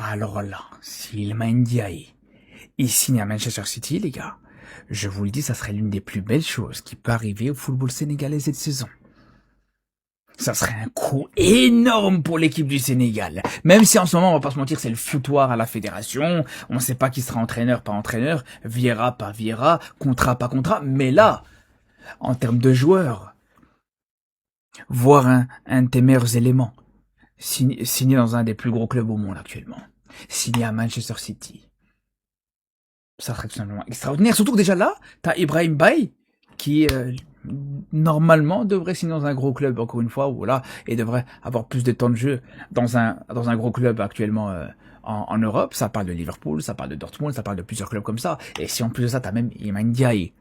Alors là, si Iliman Ndiaye il signe à Manchester City, les gars, je vous le dis, ça serait l'une des plus belles choses qui peut arriver au football sénégalais cette saison. Ça serait un coup énorme pour l'équipe du Sénégal. Même si en ce moment, on va pas se mentir, c'est le foutoir à la fédération. On ne sait pas qui sera entraîneur, pas entraîneur, Vieira, pas Vieira, contrat, pas contrat. Mais là, en termes de joueurs, voir un de tes meilleurs éléments signé dans un des plus gros clubs au monde actuellement, signé à Manchester City, ça serait tout simplement extraordinaire. Surtout que déjà là, t'as Ibrahim Baye qui normalement devrait signer dans un gros club encore une fois, voilà, et devrait avoir plus de temps de jeu dans un gros club actuellement en Europe. Ça parle de Liverpool, ça parle de Dortmund, ça parle de plusieurs clubs comme ça. Et si en plus de ça, t'as même Iliman Ndiaye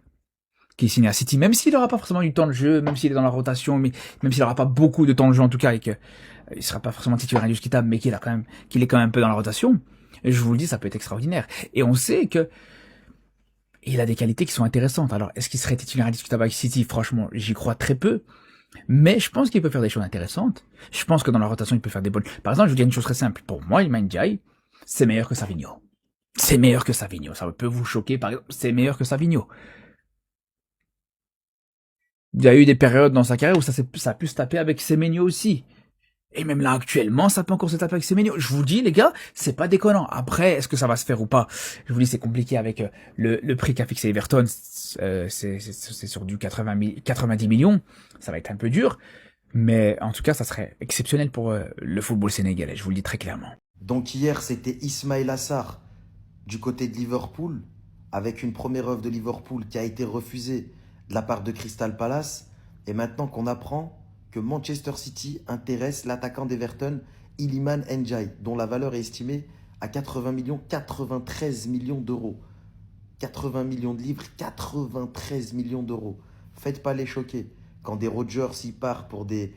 qui signe à City, même s'il n'aura pas forcément du temps de jeu, même s'il est dans la rotation, mais même s'il n'aura pas beaucoup de temps de jeu en tout cas, et que il sera pas forcément titulaire indiscutable, mais qu'il est quand même un peu dans la rotation. Et je vous le dis, ça peut être extraordinaire. Et on sait que il a des qualités qui sont intéressantes. Alors, est-ce qu'il serait titulaire indiscutable avec City? Franchement, j'y crois très peu. Mais je pense qu'il peut faire des choses intéressantes. Je pense que dans la rotation, il peut faire des bonnes. Par exemple, je vous dis une chose très simple. Pour moi, Iliman Ndiaye, c'est meilleur que Savigno. C'est meilleur que Savigno. Ça peut vous choquer, par exemple. C'est meilleur que Savigno. Il y a eu des périodes dans sa carrière où ça a pu se taper avec Semenyo aussi. Et même là, actuellement, ça peut encore se taper avec Semenyo. Je vous dis, les gars, c'est pas déconnant. Après, est-ce que ça va se faire ou pas? Je vous dis, c'est compliqué avec le prix qu'a fixé Everton. C'est sur du 90 millions. Ça va être un peu dur. Mais en tout cas, ça serait exceptionnel pour le football sénégalais. Je vous le dis très clairement. Donc hier, c'était Ismaïla Assar du côté de Liverpool, avec une première offre de Liverpool qui a été refusée de la part de Crystal Palace. Et maintenant qu'on apprend que Manchester City intéresse l'attaquant d'Everton, Iliman Ndiaye, dont la valeur est estimée à 80 millions, 93 millions d'euros. 80 millions de livres, 93 millions d'euros. Faites pas les choquer. Quand des Rodgers y partent pour des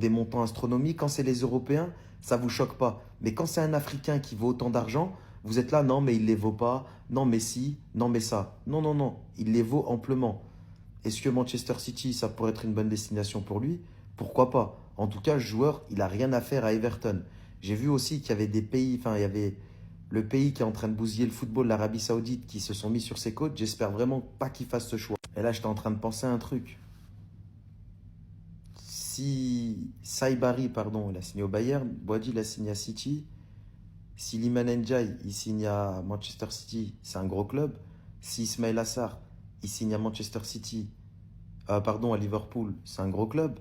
montants astronomiques, quand c'est les Européens, ça vous choque pas. Mais quand c'est un Africain qui vaut autant d'argent, vous êtes là, non mais il les vaut pas, non mais si, non mais ça. Non, non, non, il les vaut amplement. Est-ce que Manchester City, ça pourrait être une bonne destination pour lui? Pourquoi pas? En tout cas, le joueur, il a rien à faire à Everton. J'ai vu aussi qu'il y avait des pays, enfin il y avait le pays qui est en train de bousiller le football, l'Arabie Saoudite, qui se sont mis sur ses côtes. J'espère vraiment pas qu'il fasse ce choix. Et là, j'étais en train de penser à un truc. Si Saibari, pardon, il a signé au Bayern, Boadi, il a signé à City. Si Liman Ndiaye, il signe à Manchester City, c'est un gros club. Si Ismail Assar, il signe à Manchester City, pardon, à Liverpool, c'est un gros club.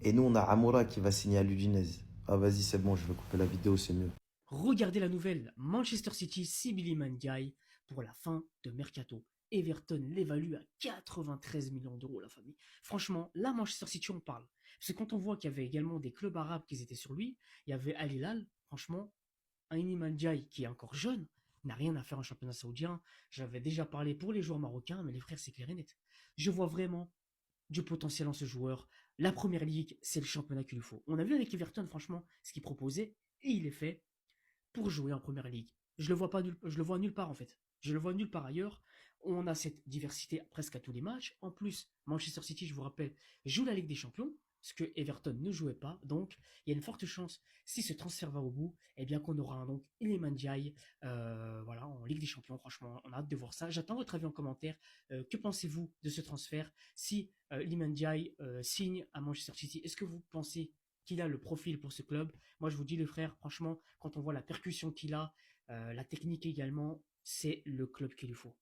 Et nous, on a Amoura qui va signer à l'Udinese. Ah, vas-y, c'est bon, je vais couper la vidéo, c'est mieux. Regardez la nouvelle, Manchester City Sibili Ndiaye pour la fin de Mercato. Everton l'évalue à 93 millions d'euros, la famille. Franchement, là, Manchester City, on parle. Parce que quand on voit qu'il y avait également des clubs arabes qui étaient sur lui, il y avait Al Hilal, franchement, un Iliman Ndiaye qui est encore jeune, n'a rien à faire en championnat saoudien. J'avais déjà parlé pour les joueurs marocains, mais les frères, c'est clair et net. Je vois vraiment du potentiel en ce joueur. La première ligue, c'est le championnat qu'il lui faut. On a vu avec Everton, franchement, ce qu'il proposait, et il est fait pour jouer en première ligue. Je le vois nulle part en fait. Je le vois nulle part ailleurs. On a cette diversité presque à tous les matchs. En plus, Manchester City, je vous rappelle, joue la Ligue des Champions, ce que Everton ne jouait pas. Donc, il y a une forte chance, si ce transfert va au bout, eh bien qu'on aura donc Iliman Ndiaye, voilà, en Ligue des Champions. Franchement, on a hâte de voir ça. J'attends votre avis en commentaire. Que pensez-vous de ce transfert? Si Iliman Ndiaye signe à Manchester City, est-ce que vous pensez qu'il a le profil pour ce club? Moi, je vous dis, le frère, franchement, quand on voit la percussion qu'il a, la technique également, c'est le club qu'il lui faut.